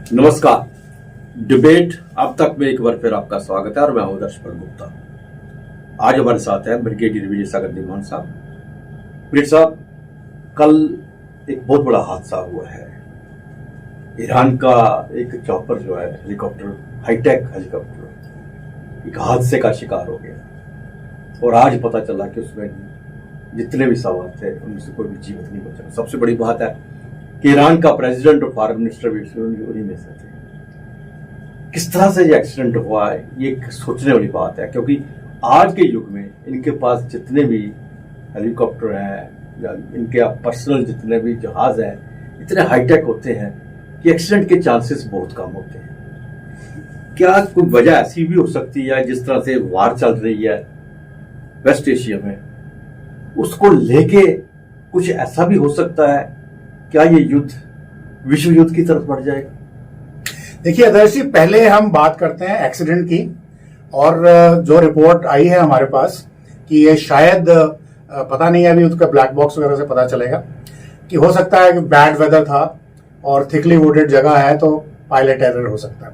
नमस्कार। डिबेट अब तक में एक बार फिर आपका स्वागत है और मैं हूं दर्शपल गुप्ता। आज हमारे साथ है ब्रिगेडियर विजय सागर दिमान साहब। ब्रिगेड साहब, कल एक बहुत बड़ा हादसा हुआ है। ईरान का एक चॉपर जो है हेलीकॉप्टर, हाईटेक हेलीकॉप्टर, एक हादसे का शिकार हो गया और आज पता चला कि उसमें जितने भी सवार थे उनमें से कोई भी जीवित नहीं बचा। सबसे बड़ी बात है कि ईरान का प्रेसिडेंट और फॉरेन मिनिस्टर भी उन्हीं में से थे। किस तरह से ये एक्सीडेंट हुआ है, ये सोचने वाली बात है, क्योंकि आज के युग में इनके पास जितने भी हेलीकॉप्टर हैं या इनके पर्सनल जितने भी जहाज हैं, इतने हाईटेक होते हैं कि एक्सीडेंट के चांसेस बहुत कम होते हैं। क्या कोई वजह ऐसी भी हो सकती है, जिस तरह से वार चल रही है वेस्ट एशिया में, उसको लेके कुछ ऐसा भी हो सकता है? क्या ये युद्ध विश्व युद्ध की तरफ बढ़ जाएगा? देखिए आदर्श जी, पहले हम बात करते हैं एक्सीडेंट की। और जो रिपोर्ट आई है हमारे पास कि ये शायद पता नहीं है, अभी उसका ब्लैक बॉक्स वगैरह से पता चलेगा कि हो सकता है कि बैड वेदर था और थिकली वुडेड जगह है तो पायलट एरर हो सकता है।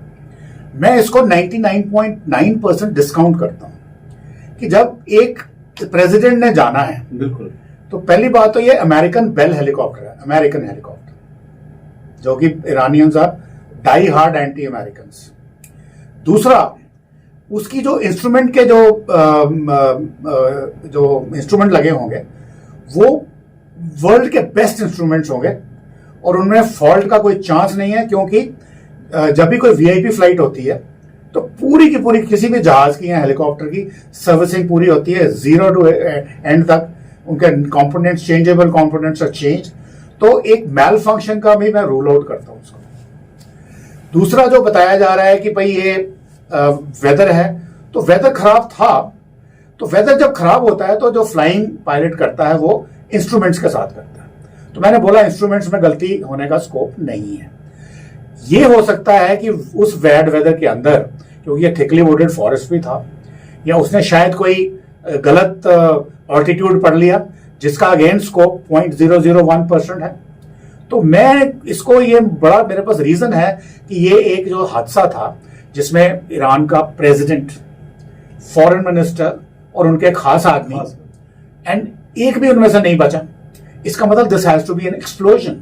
मैं इसको 99.9% डिस्काउंट करता हूं कि जब एक प्रेसिडेंट ने जाना है, बिल्कुल, तो पहली बात तो ये अमेरिकन बेल हेलीकॉप्टर है, अमेरिकन हेलीकॉप्टर, जो कि Iranians are die hard anti Americans. दूसरा, उसकी जो इंस्ट्रूमेंट के जो इंस्ट्रूमेंट लगे होंगे वो वर्ल्ड के बेस्ट इंस्ट्रूमेंट्स होंगे और उनमें फॉल्ट का कोई चांस नहीं है, क्योंकि जब भी कोई वीआईपी फ्लाइट होती है तो पूरी की पूरी किसी भी जहाज की या हेलीकॉप्टर की सर्विसिंग पूरी होती है, 0 टू एंड तक। उनके components, changeable components are change. तो एक मैल फंक्शन का भी मैं रूल आउट करता हूं उसको। दूसरा जो बताया जा रहा है कि भाई ये वेदर है, तो वेदर खराब था। तो वेदर जब खराब होता है तो जो फ्लाइंग पायलट करता है वो इंस्ट्रूमेंट्स के साथ करता है। तो मैंने बोला इंस्ट्रूमेंट्स में गलती होने का स्कोप नहीं है। ये हो सकता है कि उस बैड वेदर के अंदर, क्योंकि ये थिकली वुडेड फॉरेस्ट भी था, या उसने शायद कोई गलत ऑल्टीट्यूड पढ़ लिया जिसका अगेन स्कोप 0.001% है। तो मैं इसको, ये बड़ा मेरे पास रीजन है कि ये एक जो हादसा था जिसमें ईरान का प्रेसिडेंट, फॉरेन मिनिस्टर और उनके खास आदमी एंड एक भी उनमें से नहीं बचा। इसका मतलब this has to be an explosion.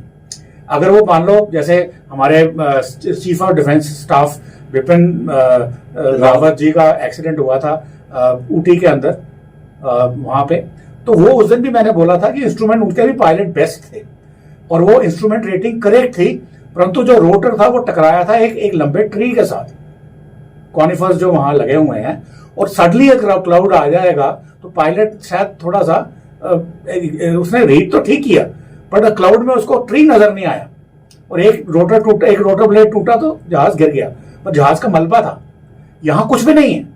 अगर वो मान लो जैसे हमारे chief of defence staff Bipin Rawat ji का एक्सीडेंट हुआ था ऊटी के अंदर, वहां पे, तो वो उस दिन भी मैंने बोला था कि इंस्ट्रूमेंट, उनके भी पायलट बेस्ट थे और वो इंस्ट्रूमेंट रेटिंग करेक्ट थी, परंतु जो रोटर था वो टकराया था एक लंबे ट्री के साथ, कॉनिफर्स जो वहां लगे हुए हैं, और सडनली एक क्लाउड आ जाएगा तो पायलट शायद थोड़ा सा उसने रीड तो ठीक किया, बट क्लाउड में उसको ट्री नजर नहीं आया और एक रोटर ब्लेड टूटा तो जहाज गिर गया, पर जहाज का मलबा था। यहां कुछ भी नहीं है।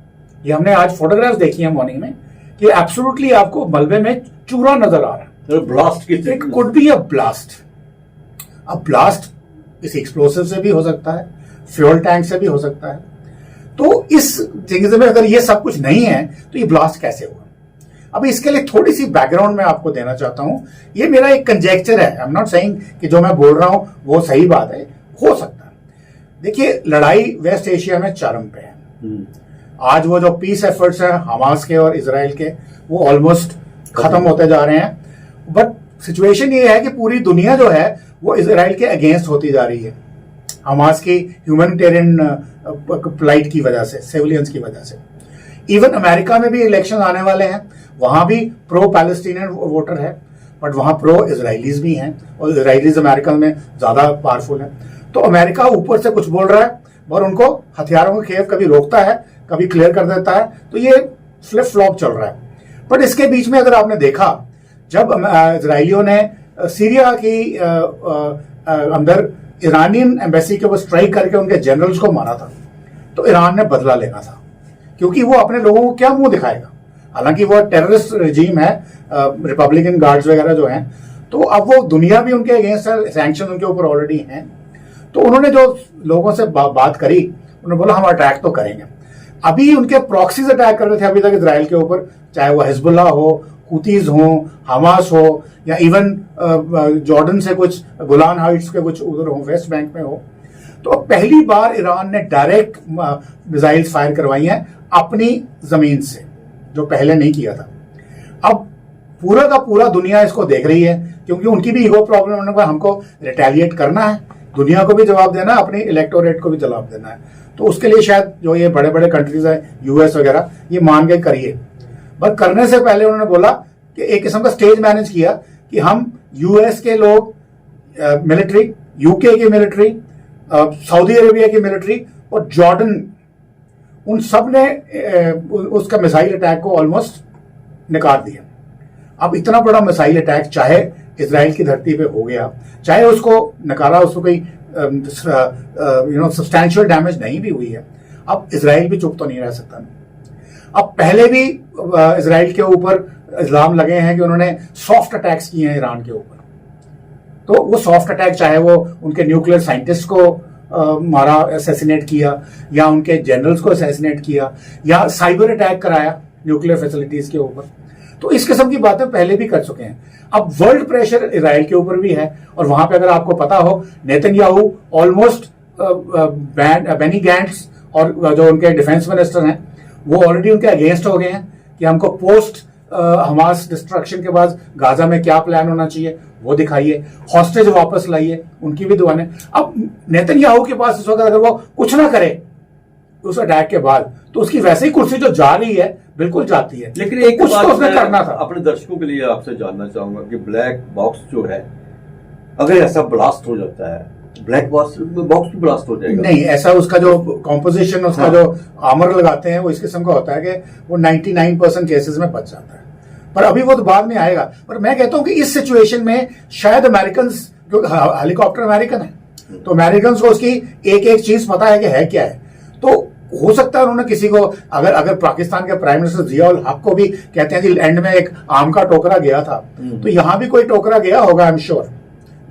ये हमने आज फोटोग्राफ्स देखी है मॉर्निंग में कि एब्सोल्युटली आपको मलबे में चूरा नजर आ रहा है। ब्लास्ट की, it could be a blast. अब ब्लास्ट इस एक्सप्लोसिव से भी हो सकता है, फ्यूल टैंक से भी हो सकता है। तो इस चीज में अगर ये सब कुछ नहीं है तो ये ब्लास्ट कैसे हुआ? अभी इसके लिए थोड़ी सी बैकग्राउंड मैं आपको देना चाहता हूं। ये मेरा एक कंजेक्चर है, आई एम नॉट सेइंग कि जो मैं बोल रहा हूं वो सही बात है, हो सकता है। देखिए, लड़ाई वेस्ट एशिया में चरम पे है। आज वो जो पीस एफर्ट्स हैं हमास के और इजराइल के, वो ऑलमोस्ट खत्म होते जा रहे हैं। बट सिचुएशन ये है कि पूरी दुनिया जो है वो इजराइल के अगेंस्ट होती जा रही है, हमास की ह्यूमैनिटेरियन प्लाइट की वजह से, सिविलियंस की वजह से। इवन अमेरिका में भी इलेक्शन आने वाले हैं, वहां भी प्रो पैलेस्टीनियन वोटर है, बट वहां प्रो इजराइलीज भी हैं और इजराइलीज अमेरिका में ज्यादा पावरफुल है। तो अमेरिका ऊपर से कुछ बोल रहा है और उनको हथियारों का खेव कभी रोकता है, कभी क्लियर कर देता है। तो ये फ्लिप फ्लॉप चल रहा है। बट इसके बीच में अगर आपने देखा, जब इजराइलियों ने सीरिया की अंदर ईरानियन एम्बेसी के ऊपर स्ट्राइक करके उनके जनरल्स को मारा था, तो ईरान ने बदला लेना था, क्योंकि वो अपने लोगों को क्या मुंह दिखाएगा। हालांकि वो टेररिस्ट रिजीम है, रिपब्लिकन गार्ड्स वगैरह जो हैं, तो अब वो दुनिया भी उनके अगेंस्ट है, सैंक्शन उनके ऊपर ऑलरेडी हैं। तो उन्होंने जो लोगों से बात करी, उन्होंने बोला हम अटैक तो करेंगे। अभी उनके प्रॉक्सीज अटैक कर रहे थे अभी तक इजराइल के ऊपर, चाहे वो हिजबुल्लाह हो, हुतीज हो, हमास हो, या इवन जॉर्डन से कुछ गोलान हाइट्स के कुछ उधर हो, वेस्ट बैंक में हो। तो पहली बार ईरान ने डायरेक्ट मिसाइल्स फायर करवाई हैं अपनी जमीन से, जो पहले नहीं किया था। अब पूरा का पूरा दुनिया इसको देख रही है, क्योंकि उनकी भी ईगो प्रॉब्लम होने पर हमको रिटेलिएट करना है, दुनिया को भी जवाब देना है, अपने इलेक्टोरेट को भी जवाब देना है। तो उसके लिए शायद जो ये बड़े बड़े कंट्रीज है, यूएस वगैरह, ये मान के करिए। बट करने से पहले उन्होंने बोला कि एक किस्म का स्टेज मैनेज किया कि हम यूएस के लोग मिलिट्री, यूके की मिलिट्री, सऊदी अरेबिया की मिलिट्री और जॉर्डन, उन सब ने उसका मिसाइल अटैक को ऑलमोस्ट नकार दिया। अब इतना बड़ा मिसाइल अटैक चाहे इजराइल की धरती पे हो गया, चाहे उसको नकारा, उसको कोई सब्सटैंशियल डैमेज नहीं भी हुई है, अब इजराइल भी चुप तो नहीं रह सकता। अब पहले भी इजराइल के ऊपर इल्जाम लगे हैं कि उन्होंने सॉफ्ट अटैक्स किए हैं ईरान के ऊपर। तो वो सॉफ्ट अटैक, चाहे वो उनके न्यूक्लियर साइंटिस्ट को मारा, असैसिनेट किया, या उनके जनरल्स को असैसिनेट किया, या साइबर अटैक कराया न्यूक्लियर फैसिलिटीज के ऊपर, तो इस किस्म की बातें पहले भी कर चुके हैं। अब वर्ल्ड प्रेशर इजराइल के ऊपर भी है, और वहां पे अगर आपको पता हो, नेतन्याहू ऑलमोस्ट बेनी गैंट्स और जो उनके डिफेंस मिनिस्टर हैं, वो ऑलरेडी उनके अगेंस्ट हो गए हैं कि हमको पोस्ट हमास डिस्ट्रक्शन के बाद गाजा में क्या प्लान होना चाहिए वो दिखाइए, हॉस्टेज वापस लाइए, उनकी भी दुआएं। अब नेतन्याहू के पास इस वक्त अगर वो कुछ ना करे उस अटैक के बाद, तो उसकी वैसे ही कुर्सी जो जा रही है बिल्कुल जाती है। लेकिन एक कुछ बात तो उसने मैं करना था। अपने दर्शकों के लिए आपसे जानना चाहूंगा कि ब्लैक बॉक्स जो है, अगर ऐसा ब्लास्ट हो जाता है, ब्लैक बॉक्स भी ब्लास्ट हो जाएगा? नहीं, ऐसा उसका जो कॉम्पोजिशन, उसका जो आर्मर लगाते हैं, वो इस किस्म का होता है कि वो 99% केसेस में बच जाता है। पर अभी वो तो बाद में आएगा। पर मैं कहता हूं कि इस सिचुएशन में शायद अमेरिकन, जो हेलीकॉप्टर अमेरिकन है, तो अमेरिकन को उसकी एक एक चीज पता है कि है क्या है। तो हो सकता है उन्होंने किसी को, अगर पाकिस्तान के प्राइम मिनिस्टर जियाउल हक को भी कहते हैं कि एंड में एक आम का टोकरा गया था, तो यहां भी कोई टोकरा गया होगा, आई एम श्योर,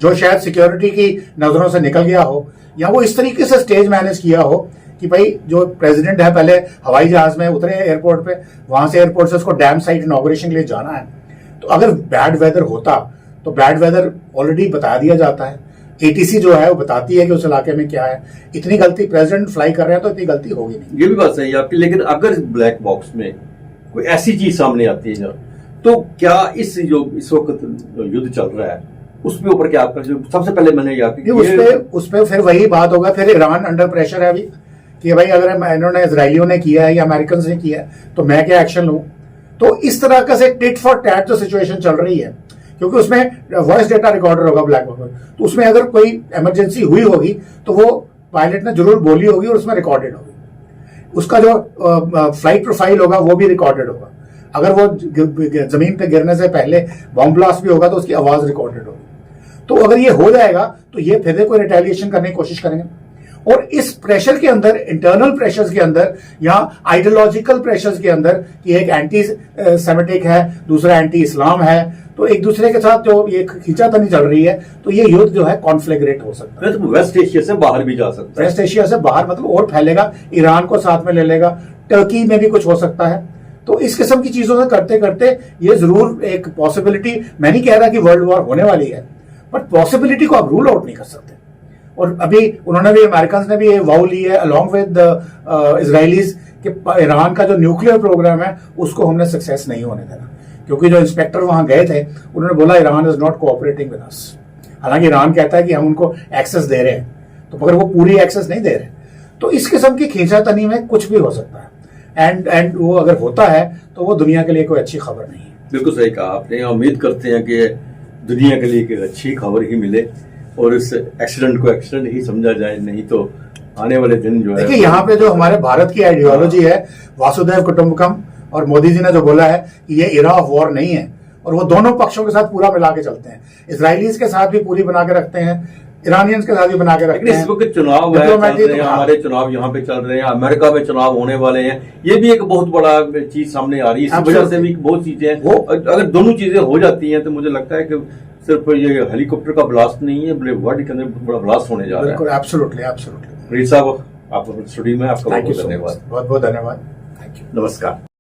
जो शायद सिक्योरिटी की नजरों से निकल गया हो, या वो इस तरीके से स्टेज मैनेज किया हो कि भाई जो प्रेसिडेंट है पहले हवाई जहाज में उतरे एयरपोर्ट पे, वहां से एयरपोर्ट से उसको डैम साइट इनॉग्रेशन के लिए जाना है। तो अगर बैड वेदर होता तो बैड वेदर ऑलरेडी बता दिया जाता है, एटीसी जो है वो बताती है कि उस इलाके में क्या है। इतनी गलती, प्रेसिडेंट फ्लाई कर रहे हैं तो इतनी गलती होगी नहीं। ये भी बात सही है आपकी, लेकिन अगर ब्लैक बॉक्स में कोई ऐसी चीज सामने आती है तो क्या इस वक्त युद्ध चल रहा है उसके ऊपर क्या आपका, जो सबसे पहले मैंने याद उस पे फिर वही बात होगा, फिर ईरान अंडर प्रेशर है अभी कि भाई अगर इन्होंने इजरायलियों ने किया है या अमेरिकन ने किया है तो मैं क्या एक्शन लूं। तो इस तरह का से टिट फॉर टैट जो सिचुएशन चल रही है, क्योंकि उसमें वॉइस डेटा रिकॉर्डर होगा ब्लैक बॉक्स में, तो उसमें अगर कोई इमरजेंसी हुई होगी तो वो पायलट ने जरूर बोली होगी और उसमें रिकॉर्डेड होगी। उसका जो फ्लाइट प्रोफाइल होगा वो भी रिकॉर्डेड होगा। अगर वो जमीन पे गिरने से पहले बॉम्ब ब्लास्ट भी होगा तो उसकी आवाज रिकॉर्डेड होगी। तो अगर ये हो जाएगा तो ये फिर कोई रिटेलिएशन करने की कोशिश करेंगे। और इस प्रेशर के अंदर, इंटरनल प्रेशर्स के अंदर या आइडियोलॉजिकल प्रेशर्स के अंदर, कि एक एंटी सेमेटिक है, दूसरा एंटी इस्लाम है, तो एक दूसरे के साथ जो ये खींचातानी चल रही है, तो ये युद्ध जो है कॉन्फ्लिग्रेट हो सकता है। तो वेस्ट एशिया से बाहर भी जा सकता है। वेस्ट एशिया से बाहर मतलब और फैलेगा, ईरान को साथ में ले लेगा, टर्की में भी कुछ हो सकता है। तो इस किस्म की चीजों से करते करते ये जरूर एक पॉसिबिलिटी, मैं नहीं कह रहा कि वर्ल्ड वॉर होने वाली है, बट पॉसिबिलिटी को आप रूल आउट नहीं कर सकते। और अभी उन्होंने भी, अमेरिकन ने भी ये वाउ ली है अलोंग विद इजराइलीज कि ईरान का जो न्यूक्लियर प्रोग्राम है उसको हमने सक्सेस नहीं होने देना। क्योंकि जो इंस्पेक्टर वहां गए थे उन्होंने बोला Iran is not cooperating with us. हालांकि ईरान कहता है कि हम उनको एक्सेस दे रहे हैं, तो मगर वो पूरी एक्सेस नहीं दे रहे। तो इस किस्म की खींचातानी में कुछ भी हो सकता है, एंड वो अगर होता है तो वो दुनिया के लिए कोई अच्छी खबर नहीं है। बिल्कुल सही कहा आपने। उम्मीद करते हैं कि दुनिया के लिए एक अच्छी खबर ही मिले और इस एक्सीडेंट को एक्सीडेंट ही समझा जाए, नहीं तो आने वाले दिन जो है। देखिए यहाँ पे जो हमारे भारत की आइडियोलॉजी है, वासुदेव कुटुंबकम, और मोदी जी ने जो बोला है कि ये इरा ऑफ वॉर नहीं है, और वो दोनों पक्षों के साथ पूरा मिला के चलते हैं। इजराइलीज के साथ भी पूरी बना के रखते हैं, ईरानियंस के साथ भी बना के रखते हैं। इस वक्त चुनाव है, हमारे चुनाव यहाँ पे चल रहे हैं, अमेरिका में चुनाव होने वाले हैं, ये भी एक बहुत बड़ा चीज सामने आ रही है। इस वजह से भी बहुत चीजें, अगर दोनों चीजें हो जाती हैं तो मुझे लगता है कि सिर्फ ये हेलीकॉप्टर का ब्लास्ट नहीं है, वर्ल्ड के अंदर बड़ा ब्लास्ट होने जा रहा है। Absolutely absolutely. रीड साहब, आप स्टूडियो में आपका बहुत धन्यवाद। बहुत बहुत धन्यवाद। Thank you. नमस्कार।